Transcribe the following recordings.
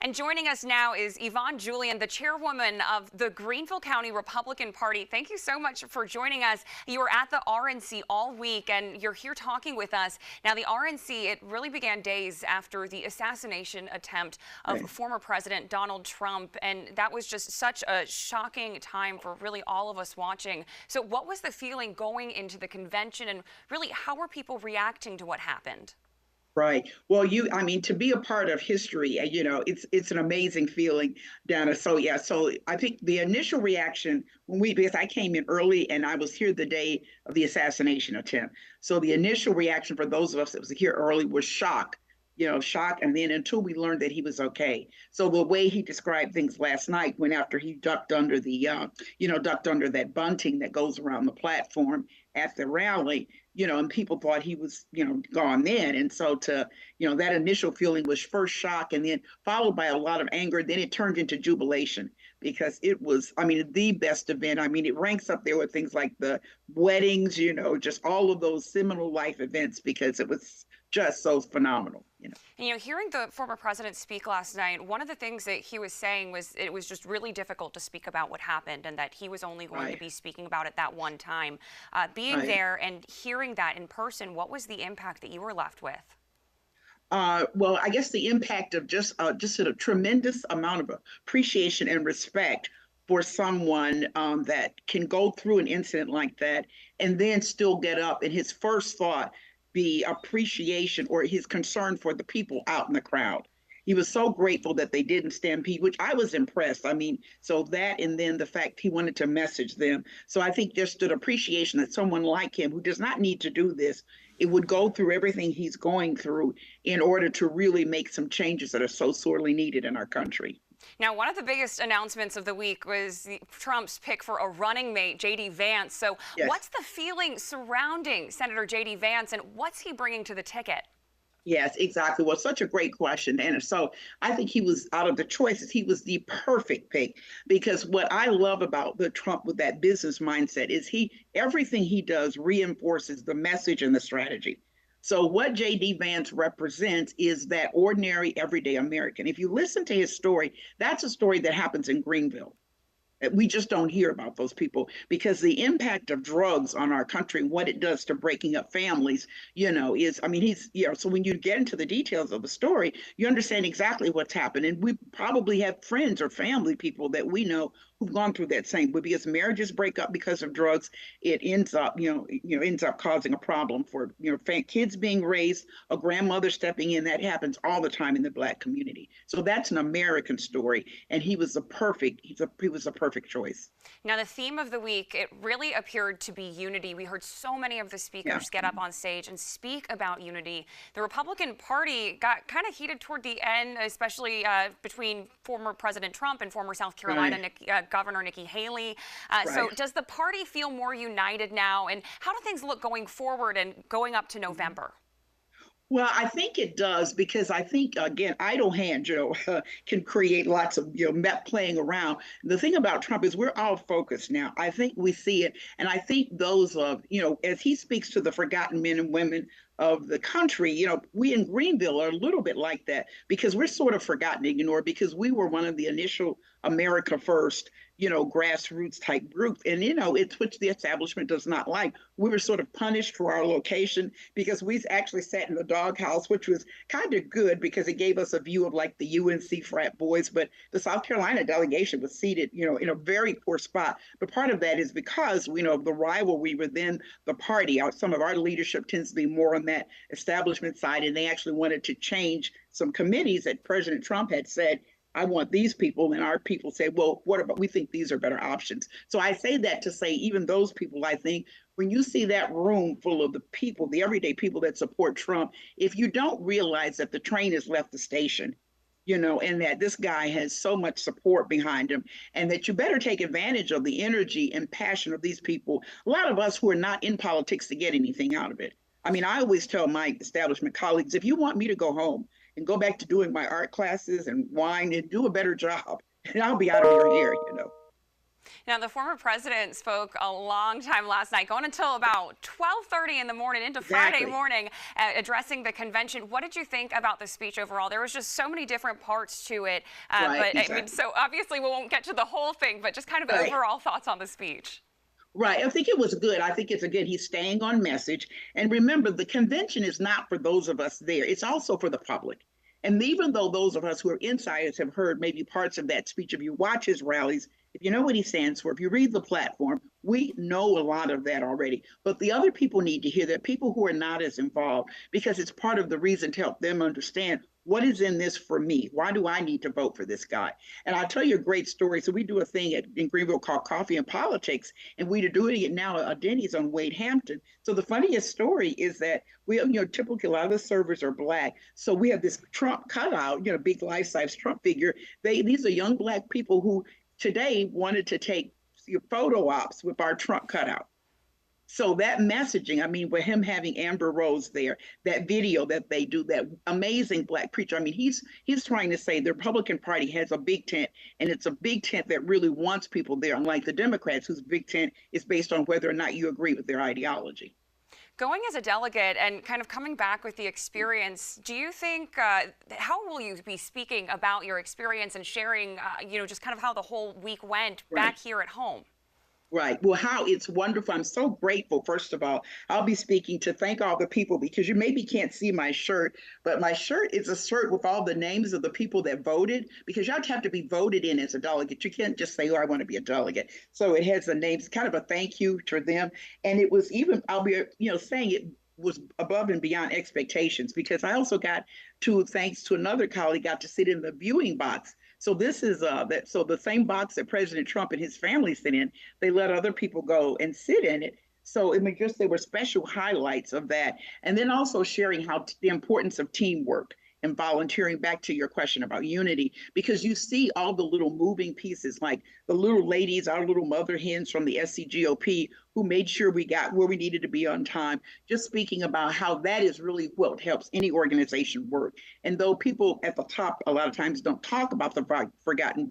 And joining us now is Yvonne Julian, the chairwoman of the Greenville County Republican Party. Thank you so much for joining us. You were at the RNC all week, and you're here talking with us. Now, the RNC, it really began days after the assassination attempt of former President Donald Trump, and that was just such a shocking time for really all of us watching. So what was the feeling going into the convention, and really how were people reacting to what happened? Right. Well, to be a part of history, it's an amazing feeling, Dana. So yeah, so I think the initial reaction because I came in early and I was here the day of the assassination attempt. So the initial reaction for those of us that was here early was shock, shock. And then until we learned that he was okay. So the way he described things last night, when after he ducked under ducked under that bunting that goes around the platform at the rally, and people thought he was, gone then. And so that initial feeling was first shock and then followed by a lot of anger. Then it turned into jubilation because it was, the best event. It ranks up there with things like the weddings, just all of those seminal life events because it was just so phenomenal. And, hearing the former president speak last night, one of the things that he was saying was it was just really difficult to speak about what happened and that he was only going to be speaking about it that one time. Being there and hearing that in person, what was the impact that you were left with? Well, I guess the impact of just a tremendous amount of appreciation and respect for someone that can go through an incident like that and then still get up and his first thought be appreciation or his concern for the people out in the crowd. He was so grateful that they didn't stampede, which I was impressed. So that and then the fact he wanted to message them. So I think just an appreciation that someone like him who does not need to do this, it would go through everything he's going through in order to really make some changes that are so sorely needed in our country. Now, one of the biggest announcements of the week was Trump's pick for a running mate, JD Vance. So what's the feeling surrounding Senator JD Vance and what's he bringing to the ticket? Yes, exactly. Well, such a great question. And so I think he was, out of the choices, he was the perfect pick because what I love about the Trump with that business mindset is everything he does reinforces the message and the strategy. So what JD Vance represents is that ordinary, everyday American. If you listen to his story, that's a story that happens in Greenville. We just don't hear about those people because the impact of drugs on our country, what it does to breaking up families, so when you get into the details of the story, you understand exactly what's happened. And we probably have friends or family people that we know who've gone through that same, but because marriages break up because of drugs, it ends up, ends up causing a problem for, kids being raised, a grandmother stepping in. That happens all the time in the Black community. So that's an American story. And he was a perfect choice. Now, the theme of the week, it really appeared to be unity. We heard so many of the speakers get up on stage and speak about unity. The Republican Party got kind of heated toward the end, especially between former President Trump and former South Carolina Governor Nikki Haley. So does the party feel more united now? And how do things look going forward and going up to November? Well, I think it does because I think, again, idle hands, can create lots of, playing around. The thing about Trump is we're all focused now. I think we see it. And I think those of, as he speaks to the forgotten men and women of the country, we in Greenville are a little bit like that because we're sort of forgotten, ignored because we were one of the initial America First, grassroots type group. And, it's which the establishment does not like. We were sort of punished for our location because we actually sat in the doghouse, which was kind of good because it gave us a view of like the UNC frat boys. But the South Carolina delegation was seated, in a very poor spot. But part of that is because, of the rivalry within the party. Some of our leadership tends to be more on that establishment side. And they actually wanted to change some committees that President Trump had said, I want these people, and our people say, well, what about, we think these are better options. So I say that to say, even those people, I think, when you see that room full of the people, the everyday people that support Trump, if you don't realize that the train has left the station, and that this guy has so much support behind him, and that you better take advantage of the energy and passion of these people, a lot of us who are not in politics to get anything out of it. I always tell my establishment colleagues, if you want me to go home and go back to doing my art classes and wine and do a better job, and I'll be out of your hair. Now, the former president spoke a long time last night, going until about 12:30 in the morning into Friday morning, addressing the convention. What did you think about the speech overall? There was just so many different parts to it. I mean, so obviously we won't get to the whole thing, but just kind of overall thoughts on the speech. Right. I think it was good. I think it's again, he's staying on message. And remember, the convention is not for those of us there, it's also for the public. And even though those of us who are insiders have heard maybe parts of that speech, if you watch his rallies, if you know what he stands for, if you read the platform, we know a lot of that already. But the other people need to hear that, people who are not as involved, because it's part of the reason to help them understand what is in this for me? Why do I need to vote for this guy? And I'll tell you a great story. So we do a thing in Greenville called Coffee and Politics, and we're doing it now at Denny's on Wade Hampton. So the funniest story is that we, typically a lot of the servers are Black. So we have this Trump cutout, big life-size Trump figure. These are young Black people who today wanted to take photo ops with our Trump cutout. So that messaging, I mean, with him having Amber Rose there, that video that they do, that amazing Black preacher, I mean, he's trying to say the Republican Party has a big tent, and it's a big tent that really wants people there, unlike the Democrats, whose big tent is based on whether or not you agree with their ideology. Going as a delegate and kind of coming back with the experience, do you think, how will you be speaking about your experience and sharing, just kind of how the whole week went back here at home? Right. Well, how it's wonderful. I'm so grateful. First of all, I'll be speaking to thank all the people, because you maybe can't see my shirt, but my shirt is a shirt with all the names of the people that voted, because you have to be voted in as a delegate. You can't just say, oh, I want to be a delegate. So it has the names, kind of a thank you to them. And it was even, I'll be, saying it was above and beyond expectations, because I also got to, thanks to another colleague, got to sit in the viewing box. So this is so the same box that President Trump and his family sit in, they let other people go and sit in it. So it was just, there were special highlights of that. And then also sharing how the importance of teamwork and volunteering, back to your question about unity, because you see all the little moving pieces, like the little ladies, our little mother hens from the SCGOP, who made sure we got where we needed to be on time, just speaking about how that is really what helps any organization work. And though people at the top a lot of times don't talk about the forgotten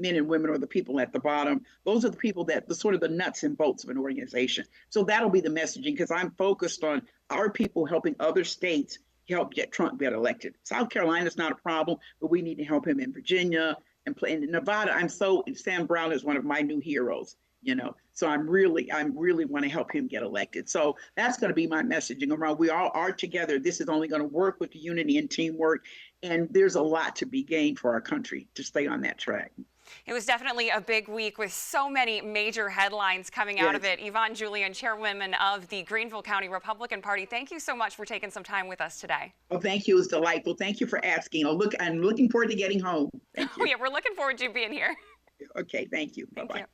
men and women or the people at the bottom, those are the people that the sort of the nuts and bolts of an organization. So that'll be the messaging, because I'm focused on our people helping other states help get Trump get elected. South Carolina's not a problem, but we need to help him in Virginia and play in Nevada. Sam Brown is one of my new heroes, so I'm really want to help him get elected. So that's going to be my messaging around. We all are together. This is only going to work with unity and teamwork. And there's a lot to be gained for our country to stay on that track. It was definitely a big week with so many major headlines coming out of it. Yvonne Julian, Chairwoman of the Greenville County Republican Party, thank you so much for taking some time with us today. Oh, thank you. It was delightful. Thank you for asking. I'm looking forward to getting home. Thank you. Oh, yeah, we're looking forward to you being here. Okay, thank you. Bye-bye.